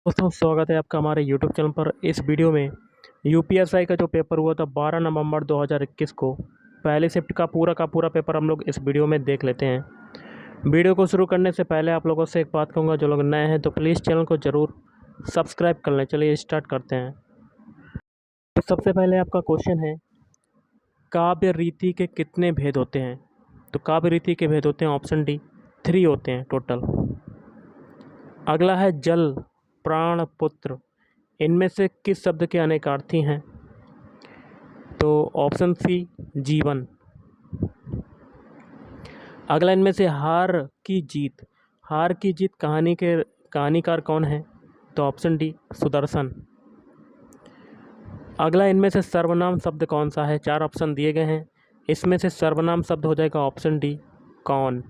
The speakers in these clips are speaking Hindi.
दोस्तों स्वागत है आपका हमारे YouTube चैनल पर। इस वीडियो में यूपीएसआई का जो पेपर हुआ था 12 नवंबर 2021 को, पहले शिफ्ट का पूरा पेपर हम लोग इस वीडियो में देख लेते हैं। वीडियो को शुरू करने से पहले आप लोगों से एक बात कहूँगा, जो लोग नए हैं तो प्लीज़ चैनल को ज़रूर सब्सक्राइब कर लें। चलिए स्टार्ट करते हैं। तो सबसे पहले आपका क्वेश्चन है, काव्य रीति के कितने भेद होते हैं? तो काव्य रीति के भेद होते हैं ऑप्शन डी 3 होते हैं टोटल। अगला है जल, प्राण, पुत्र, इनमें से किस शब्द के अनेकार्थी हैं? तो ऑप्शन सी जीवन। अगला इनमें से हार की जीत, कहानीकार कौन है? तो ऑप्शन डी सुदर्शन। अगला इनमें से सर्वनाम शब्द कौन सा है? 4 ऑप्शन दिए गए हैं, इसमें से सर्वनाम शब्द हो जाएगा ऑप्शन डी कौन।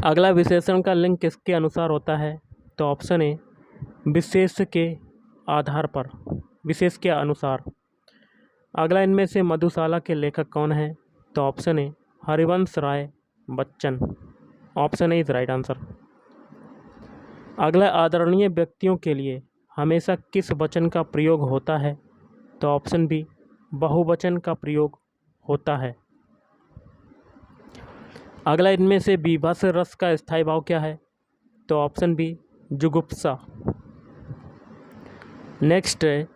अगला विशेषण का लिंग किसके अनुसार होता है? तो ऑप्शन ए विशेष के आधार पर, विशेष के अनुसार। अगला इनमें से मधुशाला के लेखक कौन है? तो option A Harivansh Rai Bachchan. Option A is right answer. अगला आदरणीय व्यक्तियों के लिए हमेशा किस वचन का प्रयोग होता है? तो ऑप्शन बी बहुवचन का प्रयोग होता है। अगला इनमें से बीभत्स रस का स्थायी भाव क्या है? तो ऑप्शन बी जुगुप्सा। नेक्स्ट है,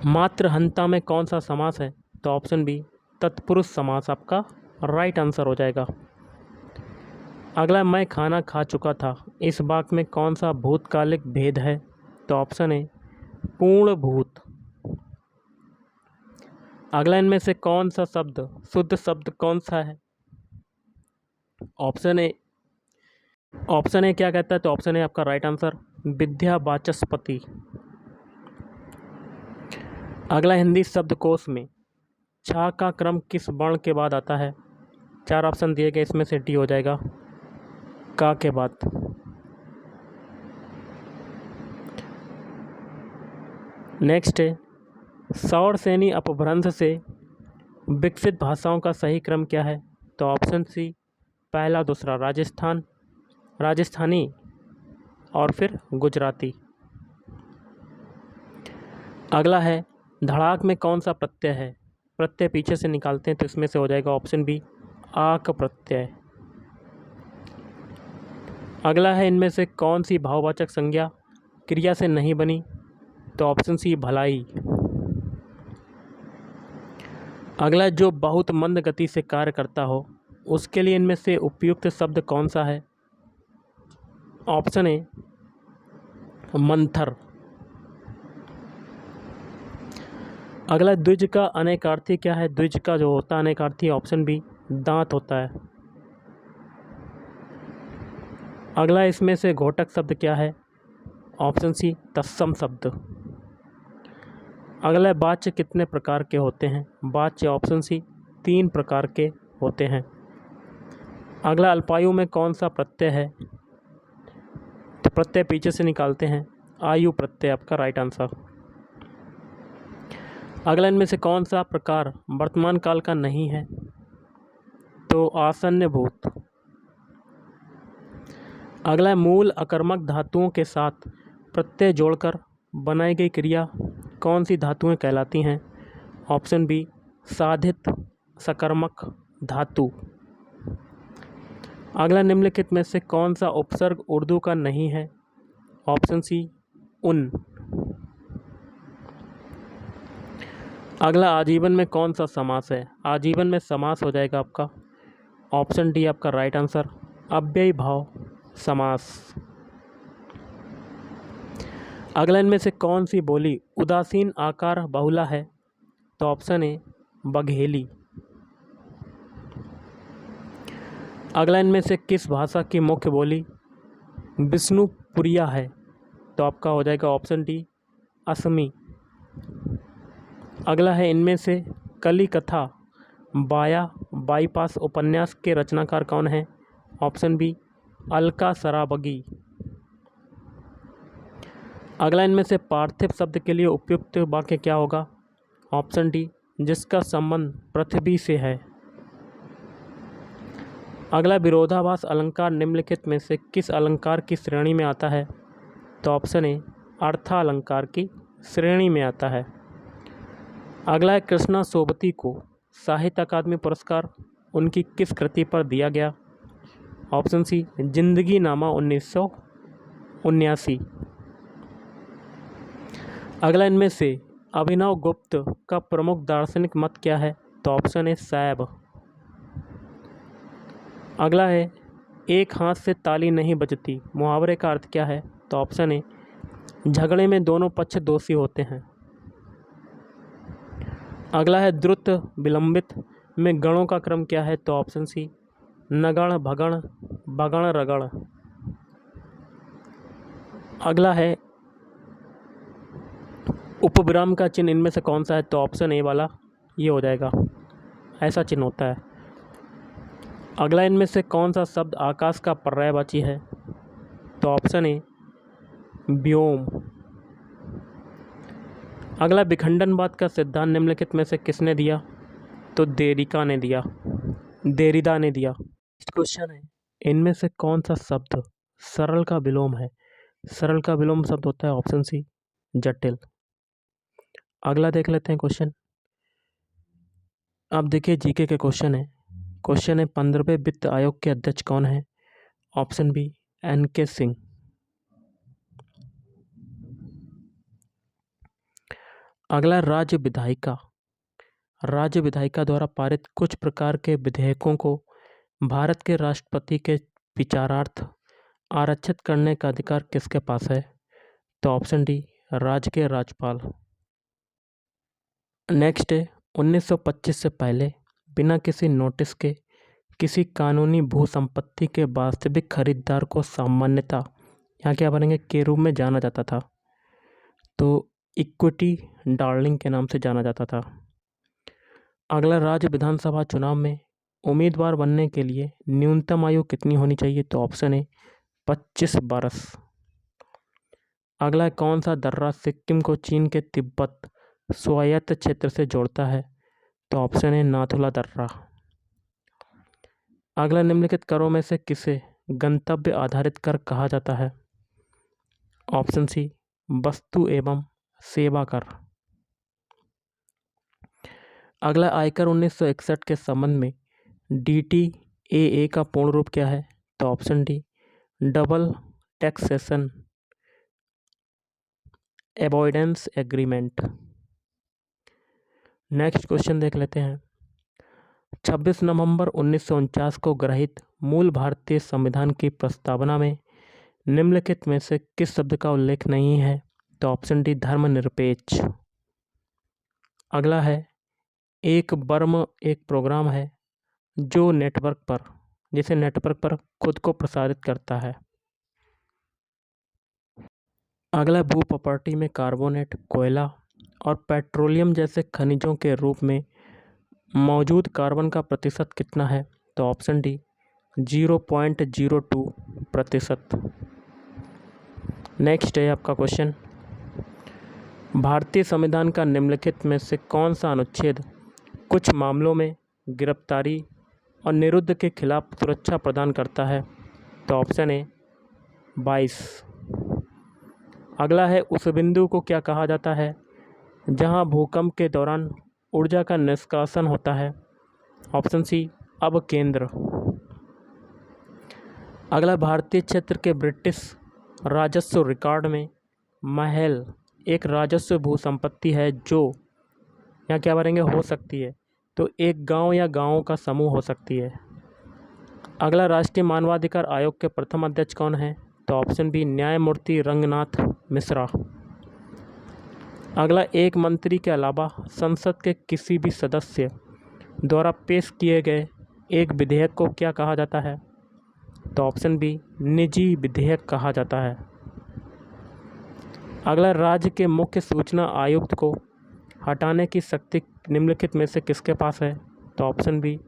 मातृहंता में कौन सा समास है? तो ऑप्शन बी तत्पुरुष समास आपका राइट आंसर हो जाएगा। अगला मैं खाना खा चुका था, इस वाक्य में कौन सा भूतकालिक भेद है? तो ऑप्शन ए पूर्ण भूत। अगला इनमें से कौन सा शब्द शुद्ध शब्द कौन सा है? ऑप्शन ए क्या कहता है? तो ऑप्शन ए आपका राइट आंसर विद्यावाचस्पति। अगला हिंदी शब्दकोश में छा का क्रम किस वर्ण के बाद आता है? 4 ऑप्शन दिए गए, इसमें से डी हो जाएगा का के बाद। नेक्स्ट है, सौरसेनी अपभ्रंश से विकसित भाषाओं का सही क्रम क्या है? तो ऑप्शन सी पहला दूसरा, राजस्थानी और फिर गुजराती। अगला है, धड़ाक में कौन सा प्रत्यय है? प्रत्यय पीछे से निकालते हैं तो इसमें से हो जाएगा ऑप्शन बी आक प्रत्यय। अगला है, इनमें से कौन सी भाववाचक संज्ञा क्रिया से नहीं बनी? तो ऑप्शन सी भलाई। अगला, जो बहुत मंद गति से कार्य करता हो, उसके लिए इनमें से उपयुक्त शब्द कौन सा है? ऑप्शन ए मंथर। अगला, द्विज का अनेकार्थी क्या है? द्विज का जो होता है अनेकार्थी ऑप्शन बी दांत होता है। अगला, इसमें से घोटक शब्द क्या है? ऑप्शन सी तत्सम शब्द। अगला, वाच्य कितने प्रकार के होते हैं? वाच्य ऑप्शन सी 3 प्रकार के होते हैं। अगला, अल्पायु में कौन सा प्रत्यय है? तो प्रत्यय पीछे से निकालते हैं, आयु प्रत्यय आपका राइट आंसर। अगला, इनमें से कौन सा प्रकार वर्तमान काल का नहीं है? तो आसन्न भूत। अगला, मूल अकर्मक धातुओं के साथ प्रत्यय जोड़कर बनाई गई क्रिया कौन सी धातुएं कहलाती हैं? ऑप्शन बी साधित सकर्मक धातु। अगला, निम्नलिखित में से कौन सा उपसर्ग उर्दू का नहीं है? ऑप्शन सी उन। अगला, आजीवन में कौन सा समास है? आजीवन में समास हो जाएगा आपका ऑप्शन डी आपका राइट आंसर अव्ययी भाव समास। अगला, इनमें से कौन सी बोली उदासीन आकार बहुला है? तो ऑप्शन ए बघेली। अगला, इनमें से किस भाषा की मुख्य बोली विष्णुपुरिया है? तो आपका हो जाएगा ऑप्शन डी असमी। अगला है, इनमें से कली कथा बाईपास उपन्यास के रचनाकार कौन है? Option B Alka Saraogi. अगला, इनमें से पार्थिव शब्द के लिए उपयुक्त वाक्य क्या होगा? ऑप्शन डी जिसका संबंध पृथ्वी से है। अगला विरोधाभास अलंकार निम्नलिखित में से किस अलंकार की श्रेणी में आता है? तो ऑप्शन ए अर्थालंकार की श्रेणी में आता है। अगला है कृष्णा सोबती को साहित्य अकादमी पुरस्कार उनकी किस कृति पर दिया गया? ऑप्शन सी जिंदगी नामा 1979। अगला इनमें से अभिनव गुप्त का प्रमुख दार्शनिक मत क्या है? तो ऑप्शन ए शैव। अगला है एक हाथ से ताली नहीं बजती मुहावरे का अर्थ क्या है? तो ऑप्शन ए झगड़े में दोनों पक्ष दोषी होते हैं। अगला है द्रुत विलंबित में गणों का क्रम क्या है? तो ऑप्शन सी नगण भगण भगण रगण। अगला है उपविराम का चिन्ह इनमें से कौन सा है? तो ऑप्शन ए वाला ये हो जाएगा, ऐसा चिन्ह होता है। अगला इनमें से कौन सा शब्द आकाश का पर्यायवाची है? तो ऑप्शन ए व्योम। अगला विखंडनवाद का सिद्धांत निम्नलिखित में से किसने दिया? तो देरिका ने दिया, देरिदा ने दिया। नेक्स्ट क्वेश्चन है इनमें से कौन सा शब्द सरल का विलोम है? सरल का विलोम शब्द होता है ऑप्शन सी जटिल। अगला देख लेते हैं क्वेश्चन। अब देखिए जीके के क्वेश्चन है। क्वेश्चन है 15वें वित्त आयोग के अध्यक्ष कौन है? Option B NK Singh. अगला राज्य विधायिका द्वारा पारित कुछ प्रकार के विधेयकों को भारत के राष्ट्रपति के विचारार्थ आरक्षित करने का अधिकार किसके पास है? तो ऑप्शन डी राज्य के राज्यपाल। नेक्स्ट है 1925 से पहले बिना किसी नोटिस के किसी कानूनी भू संपत्ति के वास्तविक खरीदार को सामान्यतः यहाँ क्या बनेंगे के रूप में जाना जाता था, तो इक्विटी डार्लिंग के नाम से जाना जाता था। अगला राज्य विधानसभा चुनाव में उम्मीदवार बनने के लिए न्यूनतम आयु कितनी होनी चाहिए? तो ऑप्शन ए 25 बरस। अगला कौन सा दर्रा सिक्किम को चीन के तिब्बत स्वायत्त क्षेत्र से जोड़ता है? तो ऑप्शन ए नाथुला दर्रा। अगला निम्नलिखित करों में से किसे गंतव्य आधारित कर कहा जाता है? ऑप्शन सी वस्तु एवं सेवा कर। अगला आयकर 1961 के संबंध में DTAA का पूर्ण रूप क्या है? तो option D double taxation avoidance agreement. Next question देख लेते हैं। 26 नवंबर 1949 को गृहीत मूल भारतीय संविधान की प्रस्तावना में निम्नलिखित में से किस शब्द का उल्लेख नहीं है? तो ऑप्शन डी धर्मनिरपेक्ष। अगला है एक बर्म एक प्रोग्राम है जो नेटवर्क पर खुद को प्रसारित करता है। अगला भू प्रॉपर्टी में कार्बोनेट कोयला और पेट्रोलियम जैसे खनिजों के रूप में मौजूद कार्बन का प्रतिशत कितना है? तो ऑप्शन डी 0.02%। नेक्स्ट है आपका क्वेश्चन, भारतीय संविधान का निम्नलिखित में से कौन सा अनुच्छेद कुछ मामलों में गिरफ्तारी और निरुद्ध के खिलाफ सुरक्षा प्रदान करता है? तो ऑप्शन ए 22। अगला है उस बिंदु को क्या कहा जाता है जहां भूकंप के दौरान ऊर्जा का निष्कासन होता है? ऑप्शन सी अपकेंद्र। अगला भारतीय क्षेत्र के ब्रिटिश राजस्व रिकॉर्ड में महल एक राजस्व भू संपत्ति है जो यहाँ क्या बनेंगे हो सकती है, तो एक गांव या गांवों का समूह हो सकती है। अगला राष्ट्रीय मानवाधिकार आयोग के प्रथम अध्यक्ष कौन है? तो ऑप्शन बी न्यायमूर्ति रंगनाथ मिश्रा। अगला एक मंत्री के अलावा संसद के किसी भी सदस्य द्वारा पेश किए गए एक विधेयक को क्या कहा जाता है? तो ऑप्शन बी निजी विधेयक कहा जाता है। अगला राज्य के मुख्य सूचना आयुक्त को हटाने की शक्ति निम्नलिखित में से किसके पास है? तो ऑप्शन बी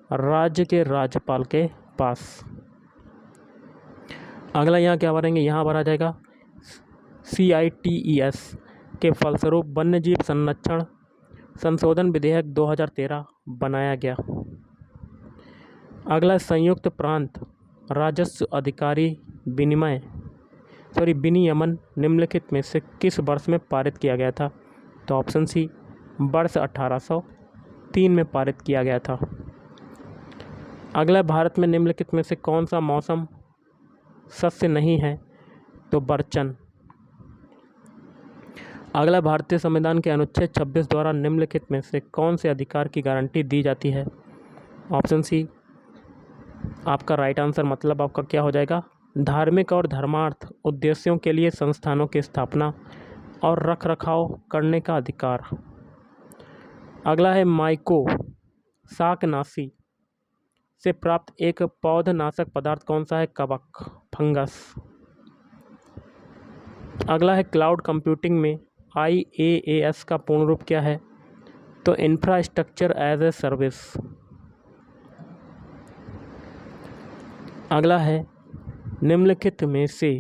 राज्य के राज्यपाल के पास। अगला यहाँ क्या भरेंगे, यहाँ भरा जाएगा CITES के फलस्वरूप वन्यजीव संरक्षण संशोधन विधेयक 2013 बनाया गया। अगला संयुक्त प्रांत राजस्व अधिकारी विनियमन निम्नलिखित में से किस वर्ष में पारित किया गया था? तो ऑप्शन सी वर्ष 1803 में पारित किया गया था। अगला भारत में निम्नलिखित में से कौन सा मौसम सस्य नहीं है? तो बरचन। अगला भारतीय संविधान के अनुच्छेद 26 द्वारा निम्नलिखित में से कौन से अधिकार की गारंटी दी जाती है? ऑप्शन सी आपका राइट आंसर, मतलब आपका क्या हो जाएगा? धार्मिक और धर्मार्थ उद्देश्यों के लिए संस्थानों की स्थापना और रखरखाव करने का अधिकार। अगला है माइको शाकनाशी से प्राप्त एक पौधनाशक पदार्थ कौन सा है? कवक, फंगस। अगला है क्लाउड कंप्यूटिंग में IaaS का पूर्ण रूप क्या है? तो इंफ्रास्ट्रक्चर एज ए सर्विस। अगला है निम्नलिखित में से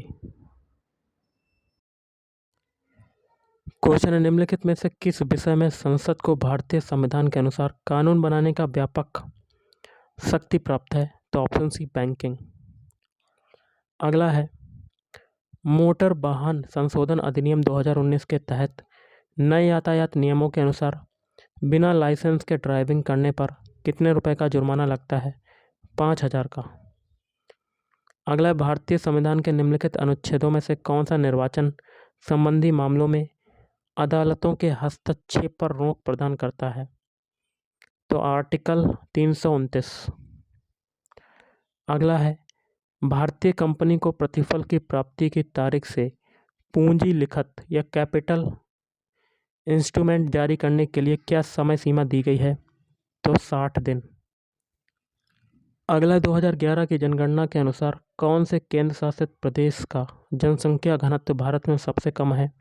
क्वेश्चन है, निम्नलिखित में से किस विषय में संसद को भारतीय संविधान के अनुसार कानून बनाने का व्यापक शक्ति प्राप्त है? तो ऑप्शन सी बैंकिंग। अगला है मोटर वाहन संशोधन अधिनियम 2019 के तहत नए यातायात नियमों के अनुसार बिना लाइसेंस के ड्राइविंग करने पर कितने रुपए का जुर्माना लगता है? 5000 का। अगला भारतीय संविधान के निम्नलिखित अनुच्छेदों में से कौन सा निर्वाचन संबंधी मामलों में अदालतों के हस्तक्षेप पर रोक प्रदान करता है? तो आर्टिकल 329। अगला है भारतीय कंपनी को प्रतिफल की प्राप्ति की तारीख से पूंजी लिखत या कैपिटल इंस्ट्रूमेंट जारी करने के लिए क्या समय सीमा दी गई है? तो 60 दिन। अगला 2011 की जनगणना के अनुसार कौन से केंद्र शासित प्रदेश का जनसंख्या घनत्व भारत में सबसे कम है?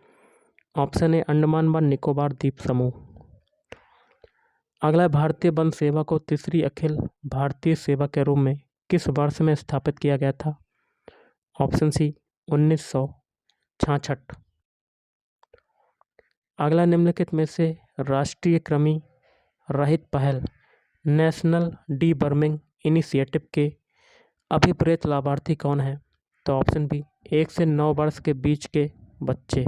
ऑप्शन ए अंडमान व निकोबार द्वीप समूह। अगला भारतीय वन सेवा को तीसरी अखिल भारतीय सेवा के रूप में किस वर्ष में स्थापित किया गया था? Option C 1966। अगला निम्नलिखित में से राष्ट्रीय कृमि रहित पहल नेशनल डीवर्मिंग इनिशिएटिव के अभिप्रेत लाभार्थी कौन है? तो ऑप्शन बी 1 से 9 वर्ष के बीच के बच्चे।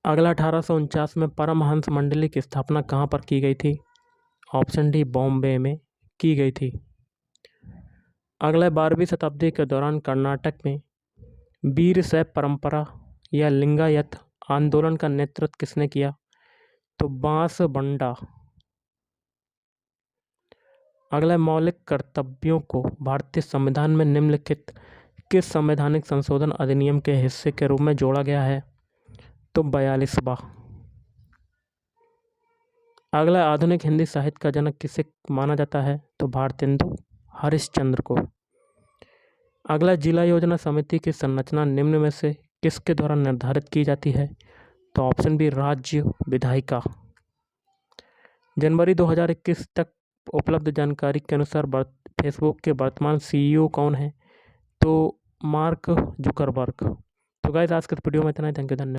अगला 1849 में परमहंस मंडली की स्थापना कहाँ पर की गई थी? ऑप्शन डी बॉम्बे में की गई थी। अगला 12वीं शताब्दी के दौरान कर्नाटक में वीर शैव परंपरा या लिंगायत आंदोलन का नेतृत्व किसने किया? तो बांसबंडा। अगला मौलिक कर्तव्यों को भारतीय संविधान में निम्नलिखित किस संवैधानिक संशोधन अधिनियम के हिस्से के रूप में जोड़ा गया है? तो 42वां। अगला आधुनिक हिंदी साहित्य का जनक किसे माना जाता है? तो भारतेंदु हरिश्चंद्र को। अगला जिला योजना समिति की संरचना निम्न में से किसके द्वारा निर्धारित की जाती है? तो ऑप्शन बी राज्य विधायिका। जनवरी 2021 तक उपलब्ध जानकारी के अनुसार फेसबुक के वर्तमान CEO कौन है? तो मार्क जुकरबर्ग। तो गाइस आज के वीडियो में इतना ही। थैंक यू, धन्यवाद।